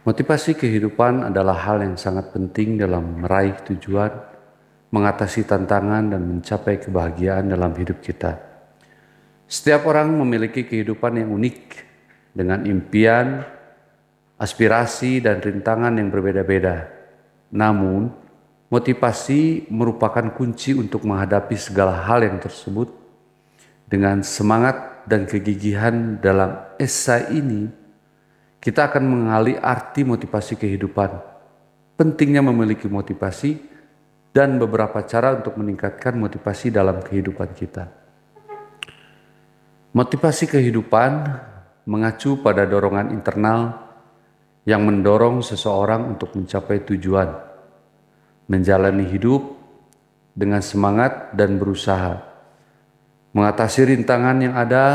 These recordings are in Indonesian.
Motivasi kehidupan adalah hal yang sangat penting dalam meraih tujuan, mengatasi tantangan, dan mencapai kebahagiaan dalam hidup kita. Setiap orang memiliki kehidupan yang unik, dengan impian, aspirasi, dan rintangan yang berbeda-beda. Namun, motivasi merupakan kunci untuk menghadapi segala hal yang tersebut. Dengan semangat dan kegigihan dalam esai ini, kita akan mengenali arti motivasi kehidupan, pentingnya memiliki motivasi, dan beberapa cara untuk meningkatkan motivasi dalam kehidupan kita. Motivasi kehidupan mengacu pada dorongan internal yang mendorong seseorang untuk mencapai tujuan, menjalani hidup dengan semangat dan berusaha, mengatasi rintangan yang ada.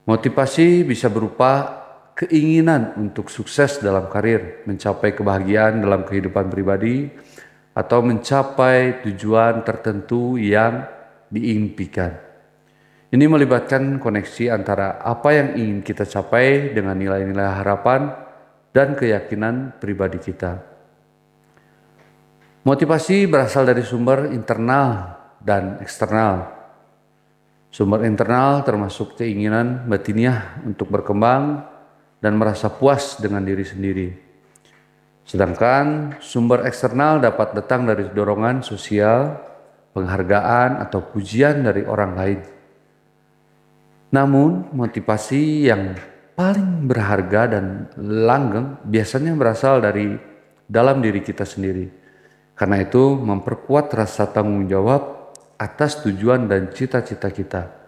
Motivasi bisa berupa keinginan untuk sukses dalam karir, mencapai kebahagiaan dalam kehidupan pribadi, atau mencapai tujuan tertentu yang diimpikan. Ini melibatkan koneksi antara apa yang ingin kita capai dengan nilai-nilai harapan dan keyakinan pribadi kita. Motivasi berasal dari sumber internal dan eksternal. Sumber internal termasuk keinginan batiniah untuk berkembang dan merasa puas dengan diri sendiri. Sedangkan sumber eksternal dapat datang dari dorongan sosial, penghargaan, atau pujian dari orang lain. Namun, motivasi yang paling berharga dan langgeng biasanya berasal dari dalam diri kita sendiri. Karena itu, memperkuat rasa tanggung jawab atas tujuan dan cita-cita kita.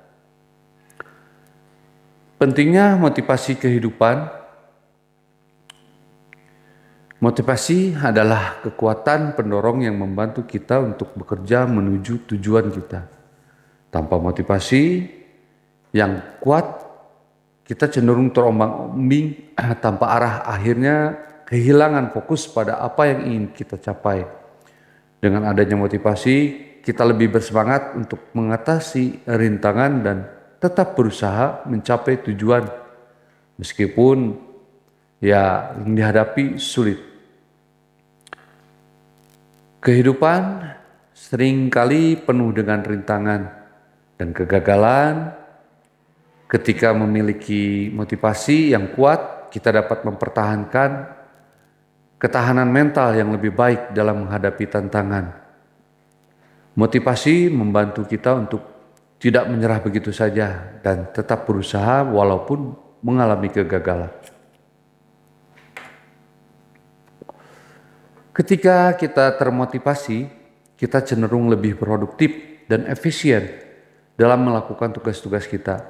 Pentingnya motivasi kehidupan. Motivasi adalah kekuatan pendorong yang membantu kita untuk bekerja menuju tujuan kita. Tanpa motivasi yang kuat, kita cenderung terombang-ambing tanpa arah, akhirnya kehilangan fokus pada apa yang ingin kita capai. Dengan adanya motivasi, kita lebih bersemangat untuk mengatasi rintangan dan tetap berusaha mencapai tujuan meskipun yang dihadapi sulit. Kehidupan seringkali penuh dengan rintangan dan kegagalan. Ketika memiliki motivasi yang kuat, kita dapat mempertahankan ketahanan mental yang lebih baik dalam menghadapi tantangan. Motivasi membantu kita untuk tidak menyerah begitu saja dan tetap berusaha walaupun mengalami kegagalan. Ketika kita termotivasi, kita cenderung lebih produktif dan efisien dalam melakukan tugas-tugas kita.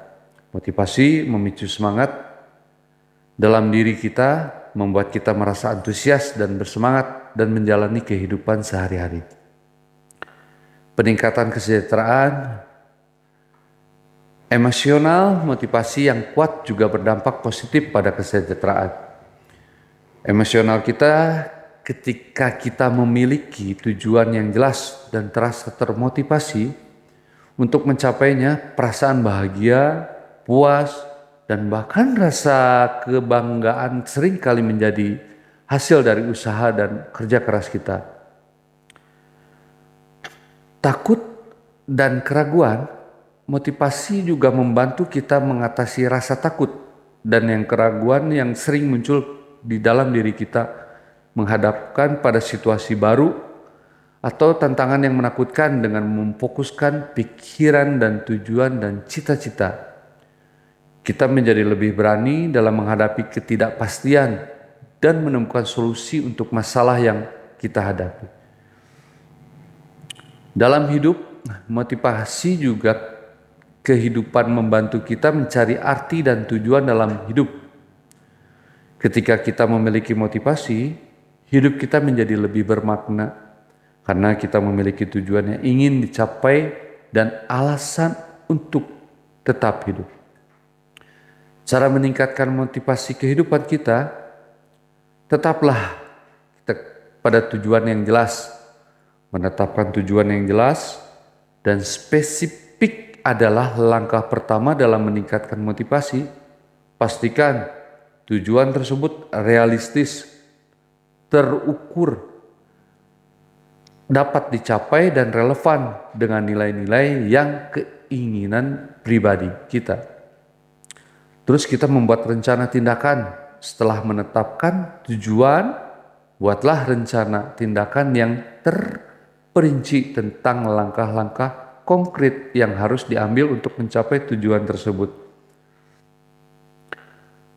Motivasi memicu semangat dalam diri kita, membuat kita merasa antusias dan bersemangat dan menjalani kehidupan sehari-hari. Peningkatan kesejahteraan emosional. Motivasi yang kuat juga berdampak positif pada kesejahteraan emosional kita. Ketika kita memiliki tujuan yang jelas dan terasa termotivasi untuk mencapainya, perasaan bahagia, puas, dan bahkan rasa kebanggaan seringkali menjadi hasil dari usaha dan kerja keras kita. Takut dan keraguan. Motivasi juga membantu kita mengatasi rasa takut dan yang keraguan yang sering muncul di dalam diri kita menghadapkan pada situasi baru atau tantangan yang menakutkan. Dengan memfokuskan pikiran dan tujuan dan cita-cita, kita menjadi lebih berani dalam menghadapi ketidakpastian dan menemukan solusi untuk masalah yang kita hadapi. Dalam hidup, motivasi juga kehidupan membantu kita mencari arti dan tujuan dalam hidup. Ketika kita memiliki motivasi, hidup kita menjadi lebih bermakna karena kita memiliki tujuan yang ingin dicapai dan alasan untuk tetap hidup. Cara meningkatkan motivasi kehidupan kita, tetaplah kita pada tujuan yang jelas. Menetapkan tujuan yang jelas dan spesifik adalah langkah pertama dalam meningkatkan motivasi. Pastikan tujuan tersebut realistis, terukur, dapat dicapai dan relevan dengan nilai-nilai yang keinginan pribadi kita. Terus kita membuat rencana tindakan. Setelah menetapkan tujuan, buatlah rencana tindakan yang terperinci tentang langkah-langkah konkret yang harus diambil untuk mencapai tujuan tersebut.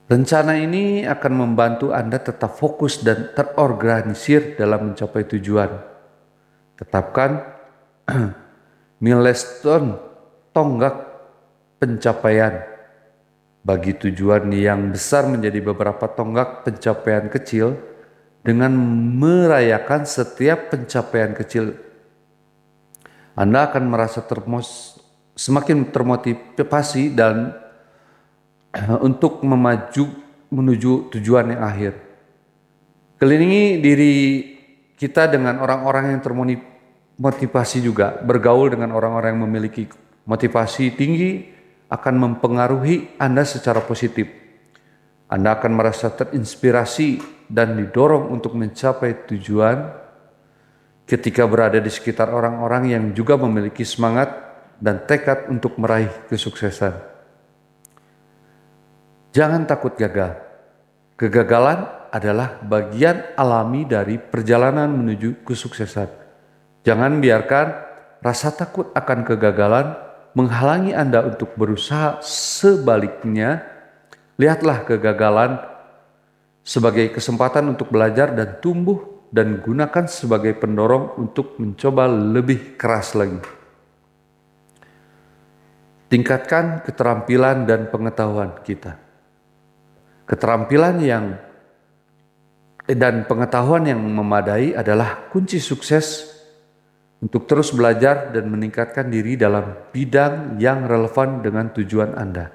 Rencana ini akan membantu Anda tetap fokus dan terorganisir dalam mencapai tujuan. Tetapkan milestone, tonggak pencapaian. Bagi tujuan yang besar menjadi beberapa tonggak pencapaian kecil dengan merayakan setiap pencapaian kecil. Anda akan merasa semakin termotivasi dan untuk menuju tujuan yang akhir. Kelilingi diri kita dengan orang-orang yang termotivasi juga. Bergaul dengan orang-orang yang memiliki motivasi tinggi akan mempengaruhi Anda secara positif. Anda akan merasa terinspirasi dan didorong untuk mencapai tujuan ketika berada di sekitar orang-orang yang juga memiliki semangat dan tekad untuk meraih kesuksesan. Jangan takut gagal. Kegagalan adalah bagian alami dari perjalanan menuju kesuksesan. Jangan biarkan rasa takut akan kegagalan menghalangi Anda untuk berusaha. Sebaliknya, lihatlah kegagalan sebagai kesempatan untuk belajar dan tumbuh, dan gunakan sebagai pendorong untuk mencoba lebih keras lagi. Tingkatkan keterampilan dan pengetahuan kita. Keterampilan dan pengetahuan yang memadai adalah kunci sukses untuk terus belajar dan meningkatkan diri dalam bidang yang relevan dengan tujuan Anda.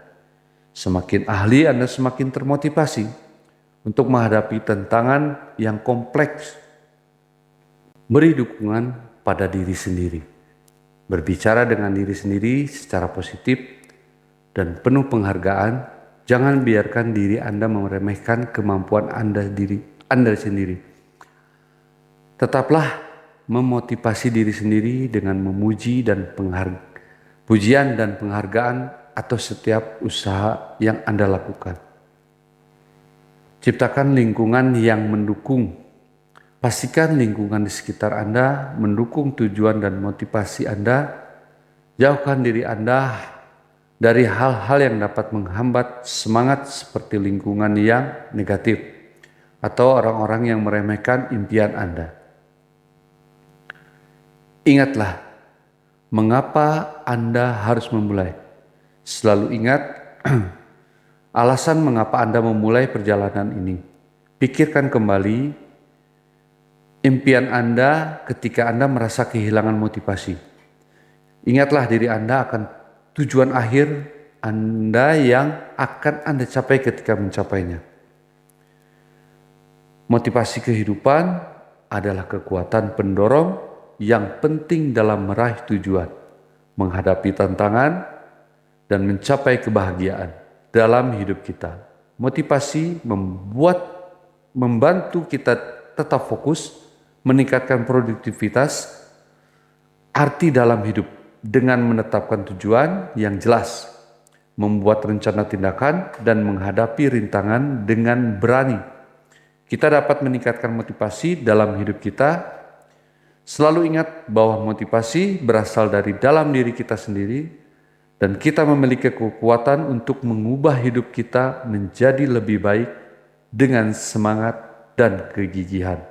Semakin ahli, Anda semakin termotivasi untuk menghadapi tantangan yang kompleks. Beri dukungan pada diri sendiri. Berbicara dengan diri sendiri secara positif dan penuh penghargaan. Jangan biarkan diri Anda meremehkan kemampuan Anda sendiri. Tetaplah memotivasi diri sendiri dengan memuji dan pujian dan penghargaan atas setiap usaha yang Anda lakukan. Ciptakan lingkungan yang mendukung. Pastikan lingkungan di sekitar Anda mendukung tujuan dan motivasi Anda. Jauhkan diri Anda dari hal-hal yang dapat menghambat semangat seperti lingkungan yang negatif atau orang-orang yang meremehkan impian Anda. Ingatlah, mengapa Anda harus memulai. Selalu ingat alasan mengapa Anda memulai perjalanan ini. Pikirkan kembali impian Anda ketika Anda merasa kehilangan motivasi. Ingatlah diri Anda akan tujuan akhir Anda yang akan Anda capai ketika mencapainya. Motivasi kehidupan adalah kekuatan pendorong yang penting dalam meraih tujuan, menghadapi tantangan, dan mencapai kebahagiaan dalam hidup kita. Motivasi membantu kita tetap fokus, meningkatkan produktivitas, arti dalam hidup dengan menetapkan tujuan yang jelas, membuat rencana tindakan, dan menghadapi rintangan dengan berani. Kita dapat meningkatkan motivasi dalam hidup kita. Selalu ingat bahwa motivasi berasal dari dalam diri kita sendiri, dan kita memiliki kekuatan untuk mengubah hidup kita menjadi lebih baik dengan semangat dan kegigihan.